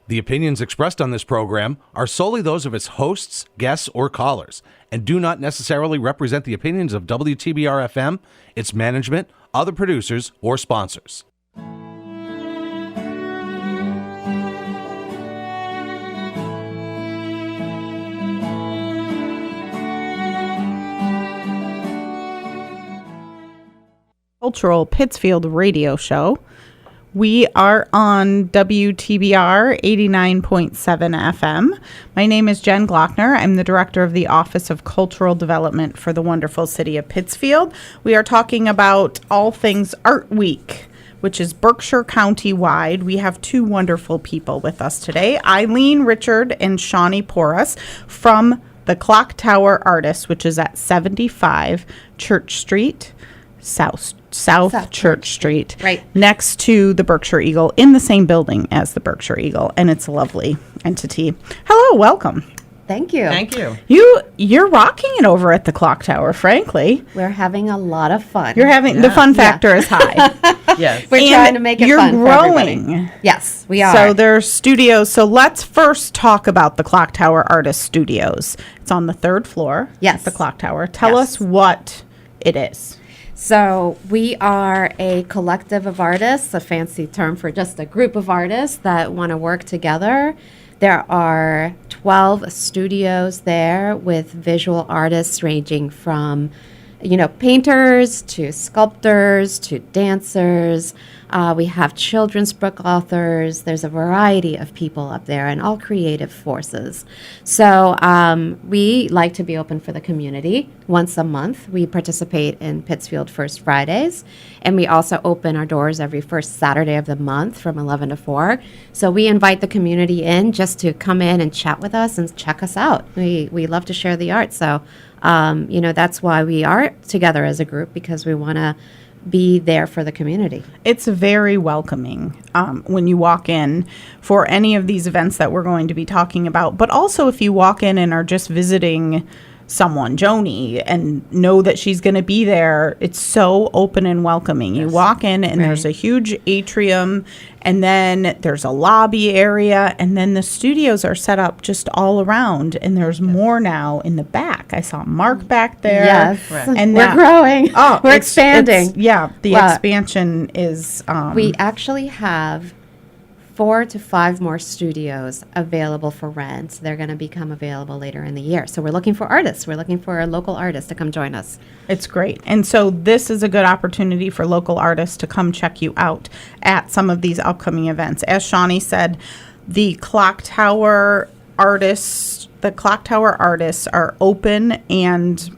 The opinions expressed on this program are solely those of its hosts, guests, or callers, and do not necessarily represent the opinions of WTBR-FM, its management, other producers, or sponsors. Cultural Pittsfield radio show. We are on WTBR 89.7 FM. My name is Jen Glockner. I'm the director of the Office of Cultural Development for the wonderful city of Pittsfield. We are talking about all things Art Week, which is Berkshire County wide. We have two wonderful people with us today, Ileen, Richard, and Shany Porras from the Clock Tower Artists, which is at 75 Church Street, South Church Street, right next to the Berkshire Eagle, in the same building as the Berkshire Eagle, and it's a lovely entity. Hello, welcome. Thank you. Thank you. You're rocking it over at the Clock Tower, frankly. We're having a lot of fun. You're having the fun factor is high. Yes. We're trying to make it you're fun for growing. everybody. Yes, we are. So there's studios. So let's first talk about the Clock Tower Artist Studios. It's on the third floor. Yes. At the Clock Tower. Tell us what it is. So we are a collective of artists, a fancy term for just a group of artists that want to work together. There are 12 studios there with visual artists ranging from, painters to sculptors to dancers. We have children's book authors. There's a variety of people up there and all creative forces. So we like to be open for the community once a month. We participate in Pittsfield First Fridays, and we also open our doors every first Saturday of the month from 11 to 4. So we invite the community in just to come in and chat with us and check us out. We love to share the art. So, that's why we are together as a group, because we want to be there for the community. It's very welcoming when you walk in for any of these events that we're going to be talking about. But also if you walk in and are just visiting someone, Joni, and know that she's going to be there, it's so open and welcoming. Yes. You walk in and there's a huge atrium, and then there's a lobby area, and then the studios are set up just all around, and there's more now in the back. I saw Mark back there. Yes, and we're growing. Oh, we're expanding. The expansion is... we actually have 4 to 5 more studios available for rent. They're going to become available later in the year. So we're looking for artists. We're looking for local artists to come join us. It's great. And so this is a good opportunity for local artists to come check you out at some of these upcoming events. As Shany said, the Clock Tower artists are open and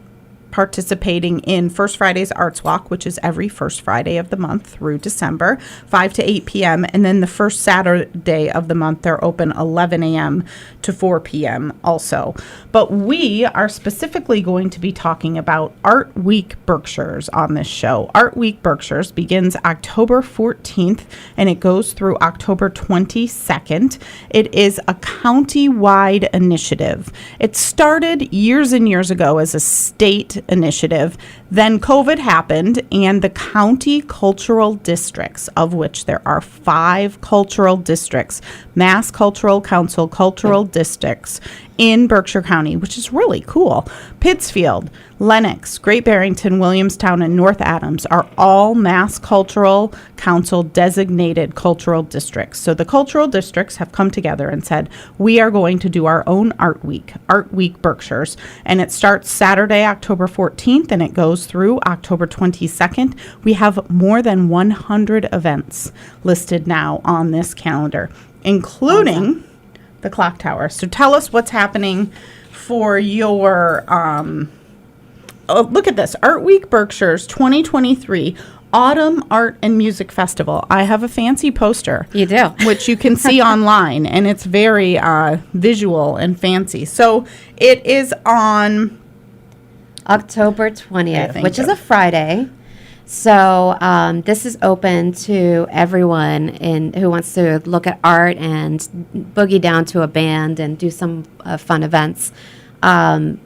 participating in First Friday's Arts Walk, which is every first Friday of the month through December, 5 to 8 p.m. And then the first Saturday of the month, they're open 11 a.m. to 4 p.m. also. But we are specifically going to be talking about Art Week Berkshires on this show. Art Week Berkshires begins October 14th, and it goes through October 22nd. It is a county-wide initiative. It started years and years ago as a state initiative. Then COVID happened, and the county cultural districts, of which there are 5 cultural districts, Mass Cultural Council cultural districts in Berkshire County, which is really cool. Pittsfield, Lenox, Great Barrington, Williamstown, and North Adams are all Mass Cultural Council designated cultural districts. So the cultural districts have come together and said, we are going to do our own Art Week Berkshires. And it starts Saturday, October 14th, and it goes through October 22nd. We have more than 100 events listed now on this calendar, including the Clock Tower. So tell us what's happening for your, look at this, Art Week Berkshires 2023 Autumn Art and Music Festival. I have a fancy poster. You do. Which you can see online, and it's very visual and fancy. So it is on October 20th, which is a Friday. So this is open to everyone who wants to look at art and boogie down to a band and do some fun events. The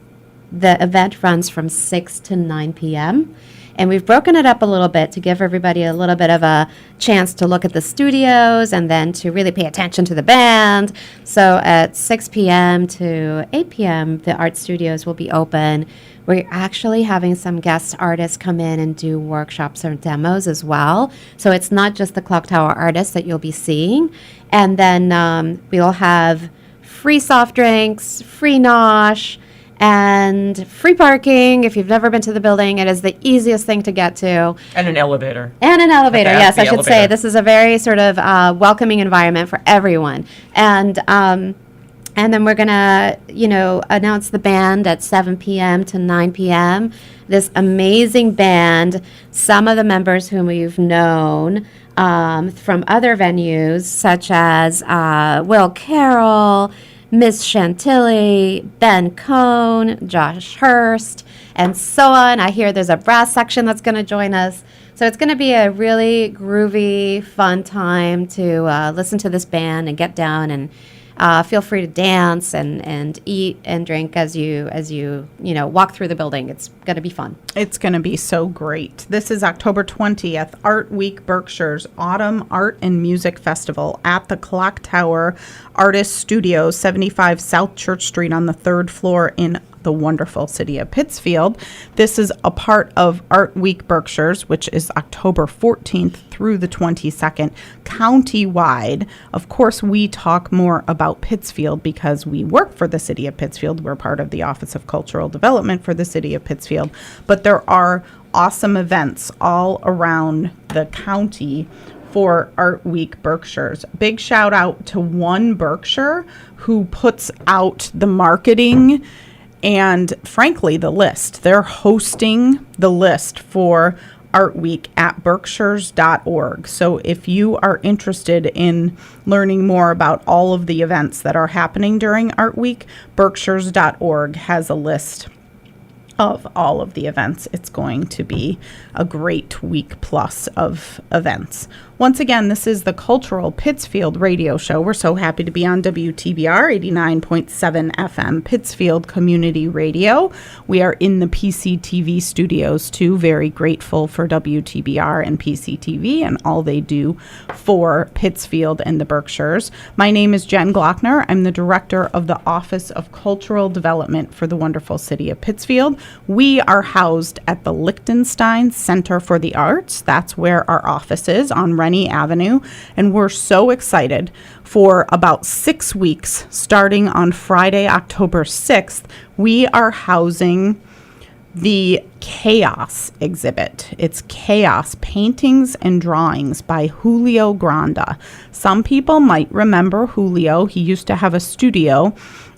event runs from 6 to 9 p.m. And we've broken it up a little bit to give everybody a little bit of a chance to look at the studios and then to really pay attention to the band. So at 6 p.m. to 8 p.m., the art studios will be open. We're actually having some guest artists come in and do workshops or demos as well. So it's not just the Clock Tower artists that you'll be seeing. And then we'll have free soft drinks, free nosh, and free parking. If you've never been to the building, it is the easiest thing to get to. And an elevator. And an elevator, yes, I should elevator. say. This is a very sort of welcoming environment for everyone. And then we're going to, announce the band at 7 p.m. to 9 p.m. This amazing band, some of the members whom we've known from other venues, such as Will Carroll, Miss Chantilly, Ben Cohn, Josh Hurst, and so on. I hear there's a brass section that's going to join us. So it's going to be a really groovy, fun time to listen to this band and get down and feel free to dance and eat and drink as you walk through the building. It's going to be fun. It's going to be so great. This is October 20th, Art Week Berkshire's Autumn Art and Music Festival at the Clock Tower Artist Studios, 75 South Church Street on the 3rd floor in the wonderful city of Pittsfield. This is a part of Art Week Berkshire's, which is October 14th through the 22nd, county-wide. Of course, we talk more about Pittsfield because we work for the city of Pittsfield. We're part of the Office of Cultural Development for the city of Pittsfield. But there are awesome events all around the county for Art Week Berkshire's. Big shout out to One Berkshire, who puts out the marketing and, frankly, the list. They're hosting the list for Art Week at berkshires.org. So if you are interested in learning more about all of the events that are happening during Art Week, berkshires.org has a list of all of the events. It's going to be a great week plus of events. Once again, this is the Cultural Pittsfield radio show. We're so happy to be on WTBR 89.7 FM, Pittsfield Community Radio. We are in the PCTV studios too. Very grateful for WTBR and PCTV and all they do for Pittsfield and the Berkshires. My name is Jen Glockner. I'm the director of the Office of Cultural Development for the wonderful city of Pittsfield. We are housed at the Lichtenstein Center for the Arts. That's where our office is, on Rennie Avenue, and we're so excited. For about 6 weeks, starting on Friday, October 6th, we are housing the Chaos exhibit. It's Chaos, Paintings and Drawings by Julio Granda. Some people might remember Julio. He used to have a studio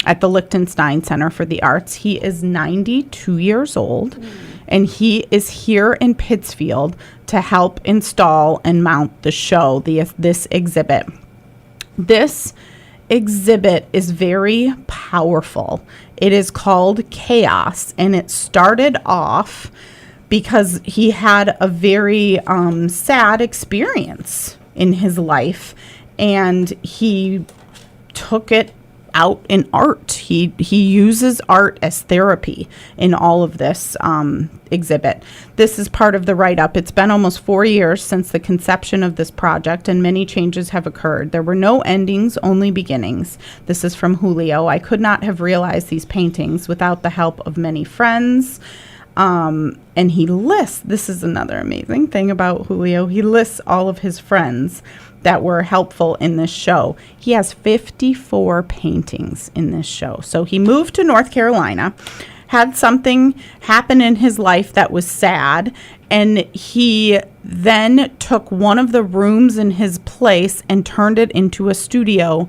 at the Lichtenstein Center for the Arts. He is 92 years old, and he is here in Pittsfield to help install and mount the show, this exhibit. This exhibit is very powerful. It is called Chaos, and it started off because he had a very sad experience in his life, and he took it out in art. He uses art as therapy in all of this exhibit. This is part of the write-up. It's been almost 4 years since the conception of this project, and many changes have occurred. There were no endings, only beginnings. This is from Julio. I could not have realized these paintings without the help of many friends. And he lists, this is another amazing thing about Julio, he lists all of his friends that were helpful in this show. He has 54 paintings in this show. So he moved to North Carolina, had something happen in his life that was sad, and he then took one of the rooms in his place and turned it into a studio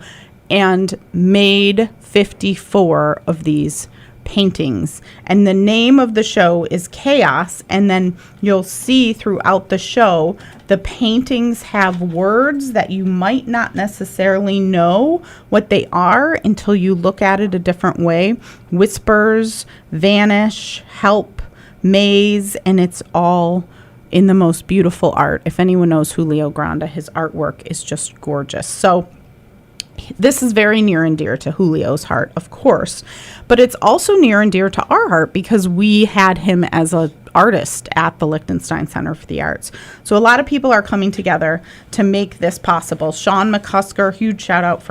and made 54 of these paintings. And the name of the show is Chaos, and then you'll see throughout the show the paintings have words that you might not necessarily know what they are until you look at it a different way. Whispers, vanish, help, maze, and it's all in the most beautiful art. If anyone knows Julio Granda, his artwork is just gorgeous. So this is very near and dear to Julio's heart, of course, but it's also near and dear to our heart because we had him as an artist at the Liechtenstein Center for the Arts. So a lot of people are coming together to make this possible. Sean McCusker, huge shout out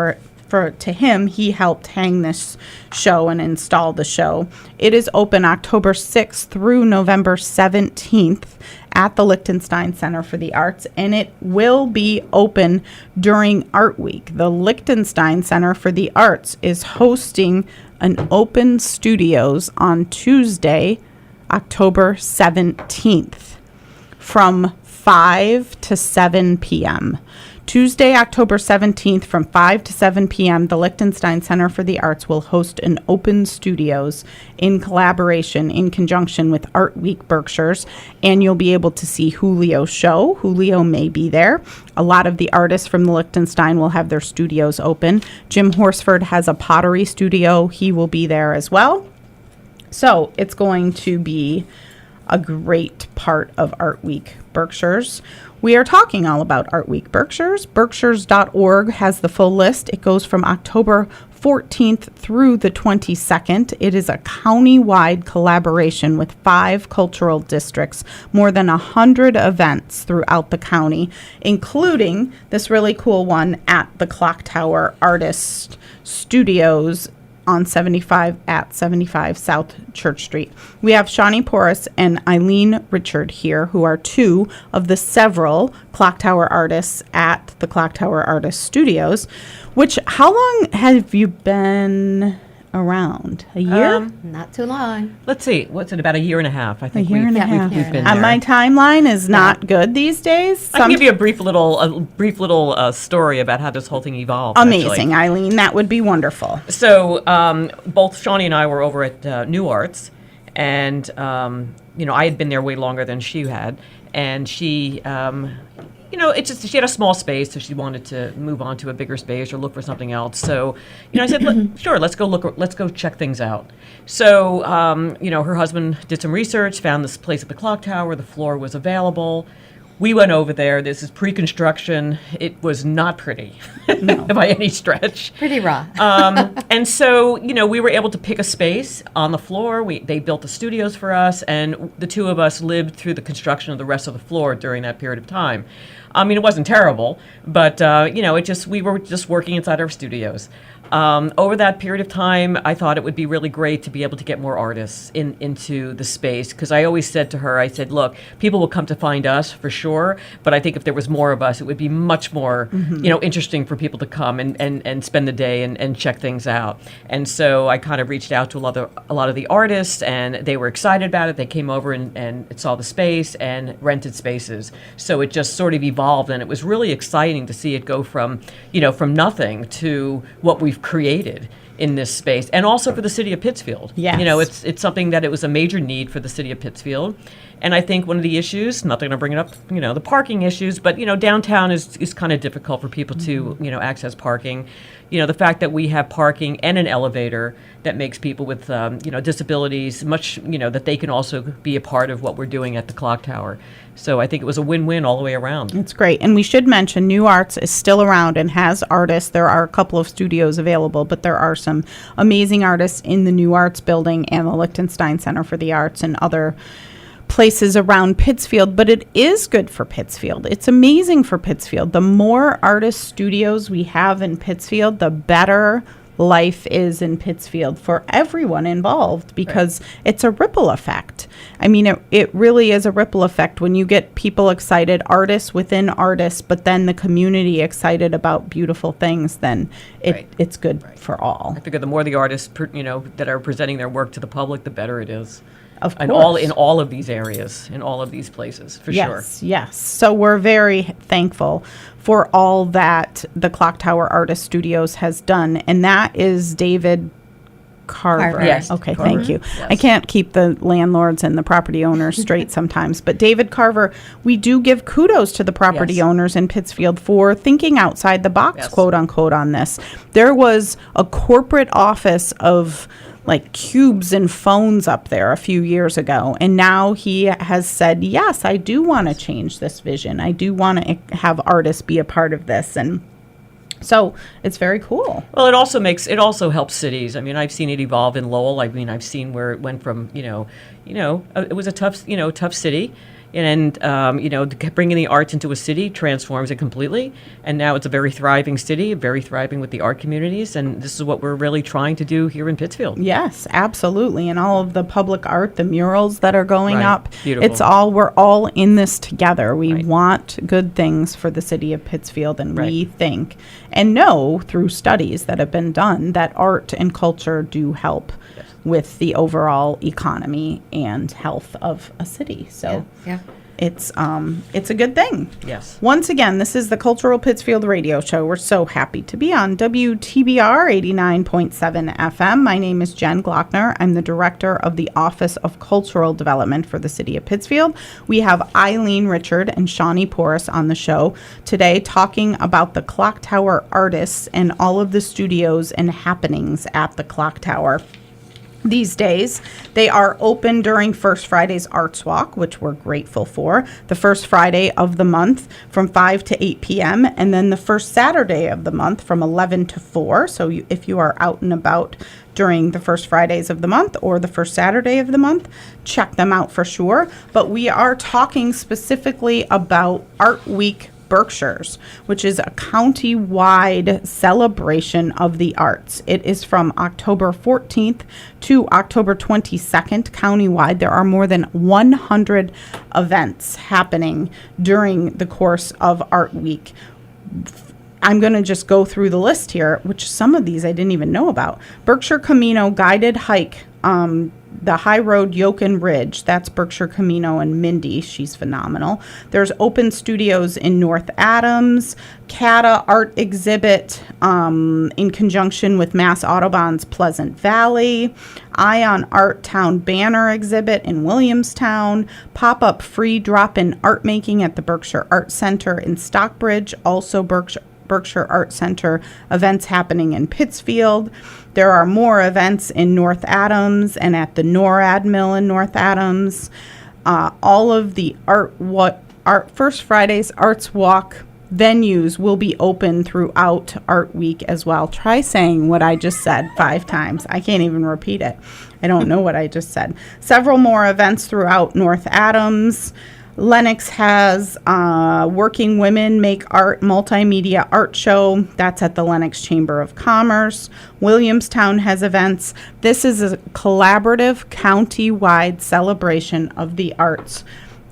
to him. He helped hang this show and install the show. It is open October 6th through November 17th at the Liechtenstein Center for the Arts, and it will be open during Art Week. The Liechtenstein Center for the Arts is hosting an open studios on Tuesday, October 17th from 5 to 7 p.m. Tuesday, October 17th from 5 to 7 p.m., the Liechtenstein Center for the Arts will host an open studios in collaboration, in conjunction with Art Week Berkshires, and you'll be able to see Julio's show. Julio may be there. A lot of the artists from the Liechtenstein will have their studios open. Jim Horsford has a pottery studio. He will be there as well. So it's going to be a great part of Art Week Berkshires. We are talking all about Art Week Berkshires. Berkshires.org has the full list. It goes from October 14th through the 22nd. It is a county-wide collaboration with 5 cultural districts, more than 100 events throughout the county, including this really cool one at the Clock Tower Artist Studios on 75 South Church Street. We have Shany Porras and Ileen Richard here, who are 2 of the several Clock Tower artists at the Clock Tower Artist Studios. Which, how long have you been around? A year? Not too long. Let's see. What's it, about a year and a half? I think A year and a half. we've been And there. my timeline is not good these days. I can give you a brief little story about how this whole thing evolved. Amazing, actually. Eileen. That would be wonderful. So both Shany and I were over at New Arts, and I had been there way longer than she had, and she. It's just she had a small space, so she wanted to move on to a bigger space or look for something else. So, I said, sure, let's go check things out. So, her husband did some research, found this place at the Clock Tower. The floor was available. We went over there. This is pre-construction. It was not pretty by any stretch. Pretty raw. And so, we were able to pick a space on the floor. They built the studios for us, and the 2 of us lived through the construction of the rest of the floor during that period of time. It wasn't terrible, but, we were just working inside our studios. Over that period of time, I thought it would be really great to be able to get more artists into the space, because I always said to her, I said, look, people will come to find us for sure, but I think if there was more of us, it would be much more, interesting for people to come and spend the day and check things out. And so I kind of reached out to a lot of the artists, and they were excited about it. They came over and saw the space and rented spaces. So it just sort of evolved, and it was really exciting to see it go from nothing to what we've created in this space, and also for the city of Pittsfield. Yes. It's something that it was a major need for the city of Pittsfield. And I think one of the issues, not going to bring it up, the parking issues, but, downtown is kind of difficult for people to, access parking. The fact that we have parking and an elevator that makes people with, disabilities much, that they can also be a part of what we're doing at the Clock Tower. So I think it was a win-win all the way around. It's great. And we should mention New Arts is still around and has artists. There are a couple of studios available, but there are some amazing artists in the New Arts building and the Liechtenstein Center for the Arts and other places around Pittsfield. But it is good for Pittsfield. It's amazing for Pittsfield. The more artist studios we have in Pittsfield, the better life is in Pittsfield for everyone involved, because it's a ripple effect. It really is a ripple effect when you get people excited, artists within artists, but then the community excited about beautiful things, then it's good for all. I figure the more the artists, that are presenting their work to the public, the better it is. Of course. And in all of these areas, in all of these places, for sure. Yes. So we're very thankful for all that the Clock Tower Artist Studios has done. And that is David Carver. Yes. Okay, Carver. thank you. Yes. I can't keep the landlords and the property owners straight sometimes. But David Carver, we do give kudos to the property owners in Pittsfield for thinking outside the box, quote unquote, on this. There was a corporate office of cubes and phones up there a few years ago. And now he has said, yes, I do want to change this vision. I do want to have artists be a part of this. And So it's very cool. Well, it also helps cities. I mean, I've seen it evolve in Lowell. I mean, I've seen where it went from, it was a tough city. And bringing the arts into a city transforms it completely. And now it's a very thriving city, very thriving with the art communities. And this is what we're really trying to do here in Pittsfield. Yes, absolutely. And all of the public art, the murals that are going Right. up, Beautiful. we're all in this together. We Right. want good things for the city of Pittsfield. And Right. we think and know through studies that have been done that art and culture do help with the overall economy and health of a city. So Yeah. it's a good thing. Yes. Once again, this is the Cultural Pittsfield Radio Show. We're so happy to be on WTBR 89.7 FM. My name is Jen Glockner. I'm the director of the Office of Cultural Development for the City of Pittsfield. We have Ileen Richard and Shany Porras on the show today talking about the Clock Tower artists and all of the studios and happenings at the Clock Tower. These days, they are open during First Friday's Arts Walk, which we're grateful for, the first Friday of the month from 5 to 8 p.m., and then the first Saturday of the month from 11 to 4. So if you are out and about during the first Fridays of the month or the first Saturday of the month, check them out for sure. But we are talking specifically about Art Week Berkshires, which is a county-wide celebration of the arts. It is from October 14th to October 22nd, countywide. There are more than 100 events happening during the course of Art Week. I'm going to just go through the list here, which some of these I didn't even know about. Berkshire Camino guided hike, the High Road Yoken Ridge. That's Berkshire Camino and Mindy. She's phenomenal. There's open studios in North Adams, CATA art exhibit in conjunction with Mass Autobahn's Pleasant Valley, Ion Art Town banner exhibit in Williamstown, pop-up free drop-in art making at the Berkshire Art Center in Stockbridge, also Berkshire Art Center events happening in Pittsfield. There are more events in North Adams and at the NORAD Mill in North Adams. All of the First Friday's Arts Walk venues will be open throughout Art Week as well. Try saying what I just said 5 times. I can't even repeat it. I don't know what I just said. Several more events throughout North Adams. Lenox has Working Women Make Art Multimedia Art Show. That's at the Lenox Chamber of Commerce. Williamstown has events. This is a collaborative county-wide celebration of the arts,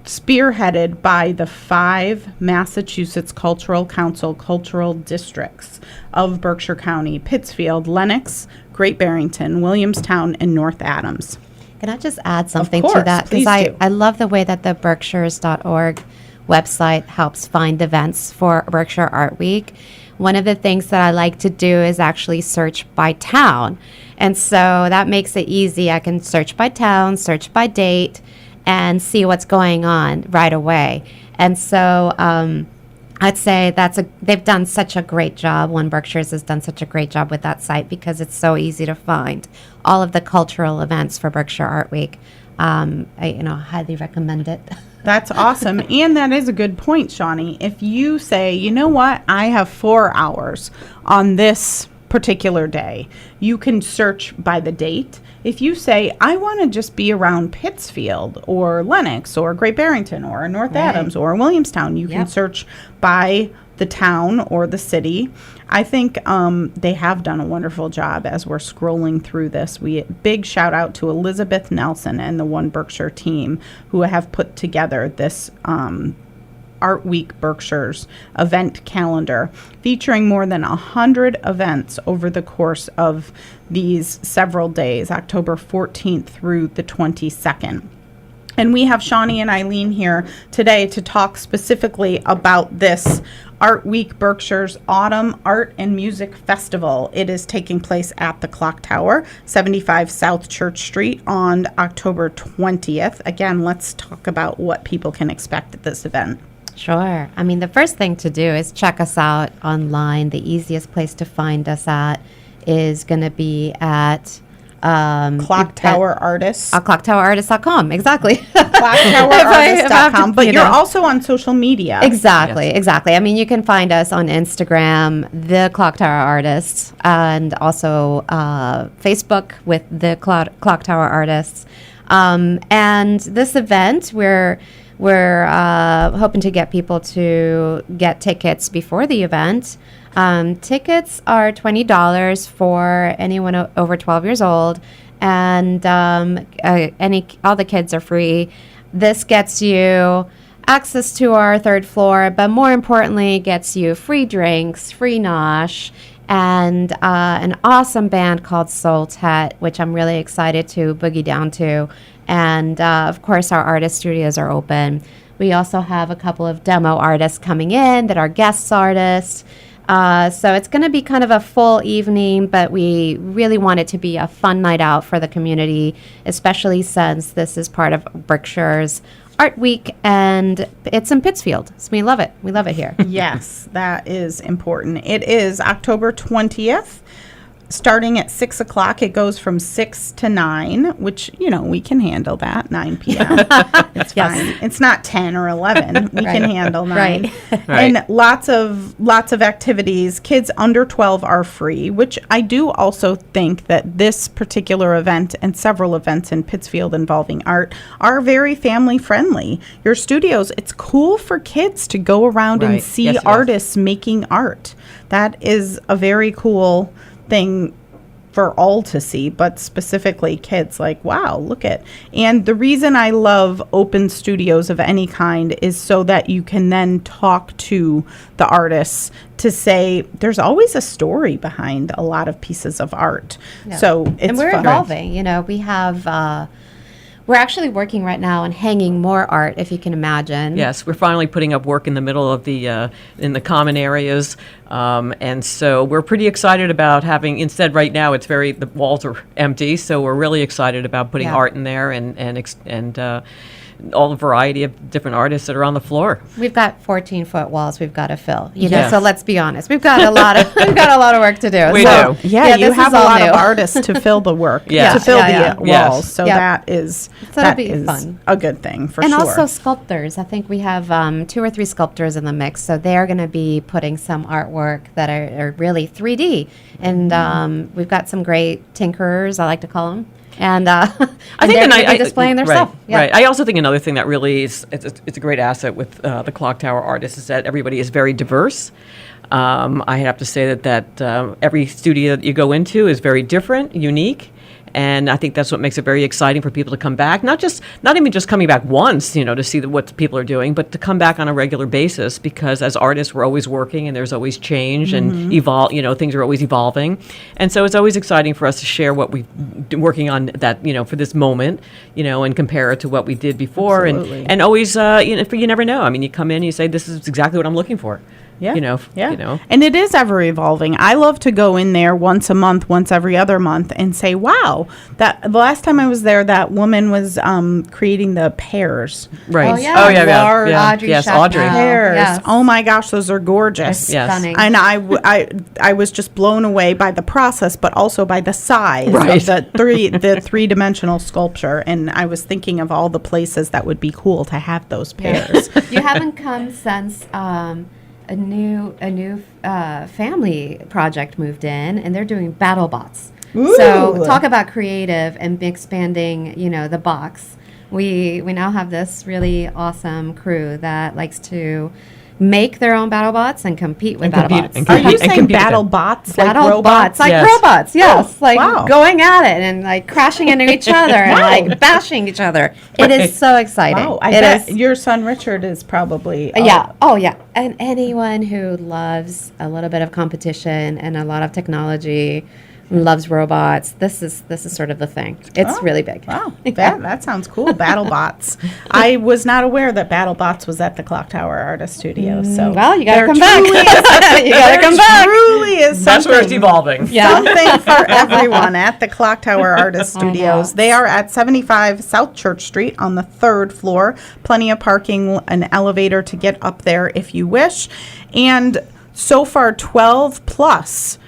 spearheaded by the 5 Massachusetts Cultural Council cultural districts of Berkshire County: Pittsfield, Lenox, Great Barrington, Williamstown, and North Adams. Can I just add something course, to that? please Because do. I love the way that the Berkshires.org website helps find events for Berkshire Art Week. One of the things that I like to do is actually search by town. And so that makes it easy. I can search by town, search by date, and see what's going on right away. And so I'd say they've done such a great job. One Berkshires has done such a great job with that site because it's so easy to find all of the cultural events for Berkshire Art Week. I highly recommend it. That's awesome. And that is a good point, Shany. If you say, you know what, I have 4 hours on this particular day, you can search by the date. If you say, I want to just be around Pittsfield or Lenox or Great Barrington or North Adams or Williamstown, you can search by the town or the city. I think they have done a wonderful job as we're scrolling through this. Big shout out to Elizabeth Nelson and the One Berkshire team who have put together this Art Week Berkshires event calendar featuring more than 100 events over the course of these several days, October 14th through the 22nd. And we have Shany and Ileen here today to talk specifically about this Art Week Berkshire's Autumn Art and Music Festival. It is taking place at the Clock Tower, 75 South Church Street on October 20th. Again, let's talk about what people can expect at this event. Sure. I mean, the first thing to do is check us out online. The easiest place to find us at is going to be at Clock Tower Artists. Clocktowerartists.com, exactly. Clocktowerartists.com. But you're also on social media. Exactly. I mean, you can find us on Instagram, The Clock Tower Artists, and also Facebook with The Clock Tower Artists. And this event, we're hoping to get people to get tickets before the event. Tickets are $20 for anyone over 12 years old, and all the kids are free. This gets you access to our third floor, but more importantly, gets you free drinks, free nosh, and an awesome band called Soul Tet, which I'm really excited to boogie down to. And of course, our artist studios are open. We also have a couple of demo artists coming in that are guest artists. So it's going to be kind of a full evening, but we really want it to be a fun night out for the community, especially since this is part of Berkshire's Art Week, and it's in Pittsfield. So we love it. We love it here. Yes, that is important. It is October 20th. Starting at 6 o'clock, it goes from 6 to 9, which, we can handle that, 9 p.m. It's fine. It's not 10 or 11. We can handle 9. Right. And lots of activities. Kids under 12 are free, which I do also think that this particular event and several events in Pittsfield involving art are very family friendly. Your studios, it's cool for kids to go around and see artists making art. That is a very cool thing for all to see, but specifically kids. Like, wow, look at. And the reason I love open studios of any kind is so that you can then talk to the artists to say there's always a story behind a lot of pieces of art. Yeah. So it's and we're fun. evolving. We have we're actually working right now on hanging more art, if you can imagine. Yes, we're finally putting up work in the middle of the in the common areas, and so we're pretty excited about having. Instead, right now the walls are empty, so we're really excited about putting art in there and all the variety of different artists that are on the floor. We've got 14-foot walls we've got to fill. So let's be honest, we've got a lot of work to do. We do. Yeah, you have a lot of artists to fill the work, to fill the walls. So that'll be fun. A good thing for and sure. And also sculptors. I think we have 2 or 3 sculptors in the mix, so they're going to be putting some artwork that are really 3D. And we've got some great tinkerers, I like to call them. And I think they're going to be displaying their stuff. Yeah. Right. I also think another thing that really is it's a great asset with the Clock Tower artists is that everybody is very diverse. I have to say that every studio that you go into is very different, unique. And I think that's what makes it very exciting for people to come back. Not even just coming back once, to see what people are doing, but to come back on a regular basis, because as artists, we're always working and there's always change and evolve. Things are always evolving. And so it's always exciting for us to share what we've been working on that, for this moment, and compare it to what we did before. Absolutely. And always, you never know. I mean, you come in, you say, this is exactly what I'm looking for. Yeah. And it is ever evolving. I love to go in there once a month, once every other month, and say, wow, that the last time I was there, that woman was creating the pears. Right. Oh, yeah. Audrey. Yes, Audrey. Pears. Yes. Oh, my gosh, those are gorgeous. Yes. Stunning. And I was just blown away by the process, but also by the size of the three-dimensional sculpture. And I was thinking of all the places that would be cool to have those pears. You haven't come since a new family project moved in, and they're doing battle bots. Ooh. So talk about creative and expanding, the box. We now have this really awesome crew that likes to make their own battle bots and compete with battle bots. Are you saying battle bots? Battle like robots? bots, like robots, yes. Wow. Going at it and like crashing into each other and bashing each other. It is so exciting. Wow, I bet your son Richard is probably... Yeah, oh yeah. And anyone who loves a little bit of competition and a lot of technology, loves robots. This is sort of the thing. It's really big. Wow, that sounds cool. BattleBots. I was not aware that BattleBots was at the Clock Tower Artist Studio. So well, you got to come back. You got to come back. Truly is That's something. where it's evolving. Something for everyone at the Clock Tower Artist Studios. They are at 75 South Church Street on the 3rd floor. Plenty of parking, an elevator to get up there if you wish, and so far 12 plus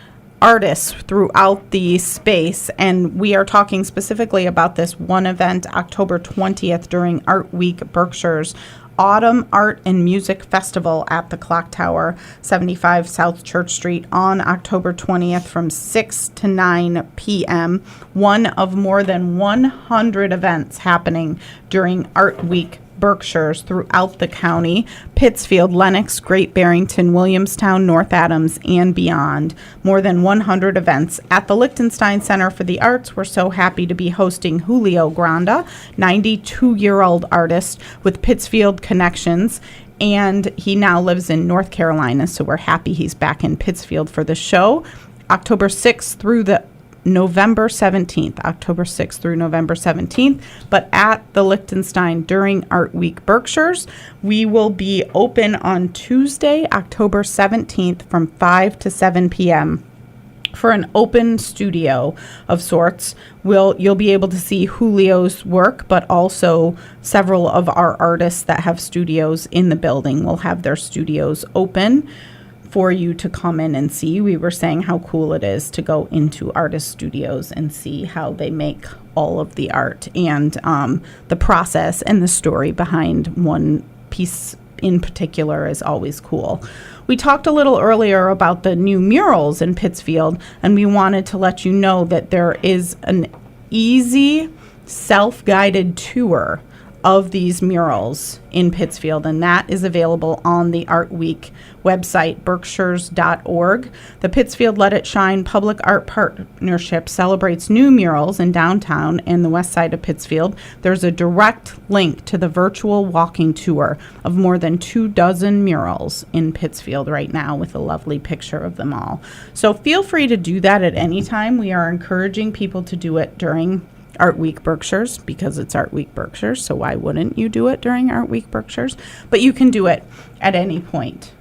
artists throughout the space, and we are talking specifically about this one event, October 20th, during Art Week Berkshire's Autumn Art and Music Festival at the Clock Tower, 75 South Church Street, on October 20th from 6 to 9 p.m. One of more than 100 events happening during Art Week Berkshires throughout the county: Pittsfield, Lenox, Great Barrington, Williamstown, North Adams, and beyond. More than 100 events at the Lichtenstein Center for the Arts. We're so happy to be hosting Julio Granda, 92-year-old artist with Pittsfield connections, and he now lives in North Carolina, so we're happy he's back in Pittsfield for the show. October 6th through November 17th, but at the Lichtenstein during Art Week Berkshires. We will be open on Tuesday, October 17th from 5 to 7 p.m. for an open studio of sorts. You'll be able to see Julio's work, but also several of our artists that have studios in the building will have their studios open for you to come in and see. We were saying how cool it is to go into artist studios and see how they make all of the art, and the process and the story behind one piece in particular is always cool. We talked a little earlier about the new murals in Pittsfield, and we wanted to let you know that there is an easy self-guided tour of these murals in Pittsfield, and that is available on the Art Week website, berkshires.org. The Pittsfield Let It Shine Public Art Partnership celebrates new murals in downtown and the west side of Pittsfield. There's a direct link to the virtual walking tour of more than 24 murals in Pittsfield right now, with a lovely picture of them all. So feel free to do that at any time. We are encouraging people to do it during Art Week Berkshires because it's Art Week Berkshires, so why wouldn't you do it during Art Week Berkshires? But you can do it at any point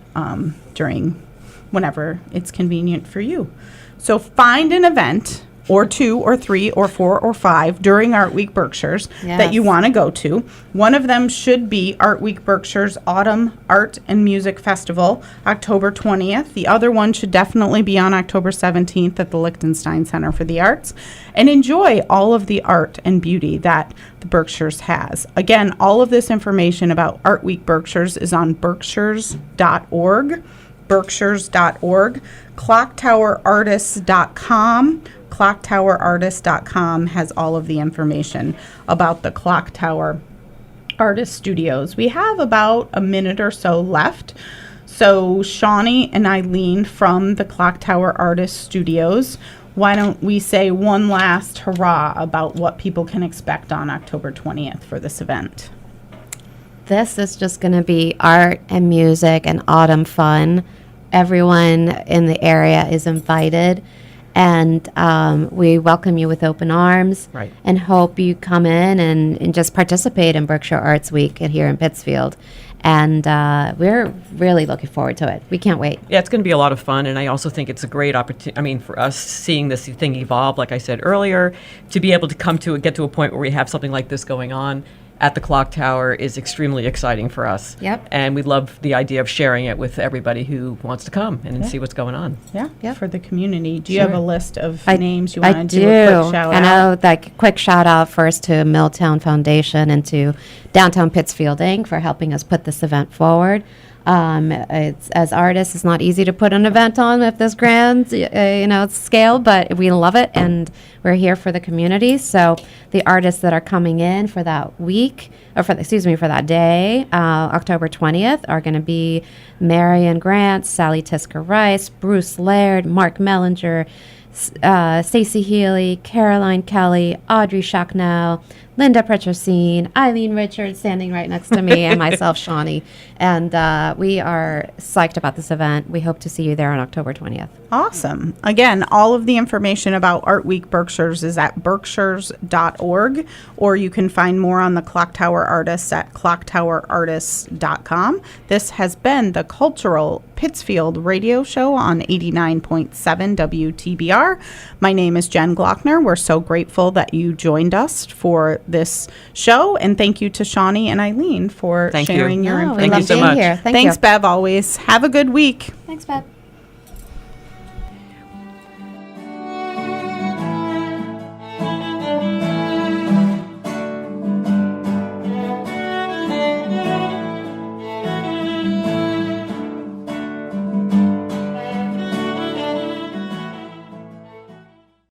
during whenever it's convenient for you. So find an event or 2 or 3 or 4 or 5 during Art Week Berkshires that you want to go to. One of them should be Art Week Berkshire's Autumn Art and Music Festival, October 20th. The other one should definitely be on October 17th at the Lichtenstein Center for the Arts. And enjoy all of the art and beauty that the Berkshires has. Again, all of this information about Art Week Berkshires is on berkshires.org, clocktowerartists.com. Clocktowerartist.com has all of the information about the Clock Tower Artist Studios. We have about a minute or so left. So Shany and Ileen from the Clock Tower Artist Studios, why don't we say one last hurrah about what people can expect on October 20th for this event? This is just going to be art and music and autumn fun. Everyone in the area is invited. And we welcome you with open arms, and hope you come in and just participate in Berkshire Arts Week here in Pittsfield. And we're really looking forward to it. We can't wait. Yeah, it's going to be a lot of fun, and I also think it's a great opportunity. I mean, for us, seeing this thing evolve, like I said earlier, to be able to get to a point where we have something like this going on at the Clock Tower is extremely exciting for us. Yep. And we love the idea of sharing it with everybody who wants to come and see what's going on. Yeah, for the community. Do you have a list of names you want to do a quick shout out? I know, like, quick shout out first to Milltown Foundation and to Downtown Pittsfield Inc. for helping us put this event forward. It's, as artists, it's not easy to put an event on at this grand, scale, but we love it, and we're here for the community. So the artists that are coming in for that week, for that day, October 20th, are going to be Marion Grant, Sally Tisker Rice, Bruce Laird, Mark Mellinger, Stacey Healy, Caroline Kelly, Audrey Schachnow, Linda Petrosine, Ileen Richards standing right next to me, and myself, Shany. And we are psyched about this event. We hope to see you there on October 20th. Awesome. Again, all of the information about Art Week Berkshires is at berkshires.org, or you can find more on the Clock Tower Artists at clocktowerartists.com. This has been the Cultural Pittsfield radio show on 89.7 WTBR. My name is Jen Glockner. We're so grateful that you joined us for this show, and thank you to Shany and Ileen for sharing your information. Thank you so much. Here. Thanks, Bev, always. Have a good week. Thanks, Bev.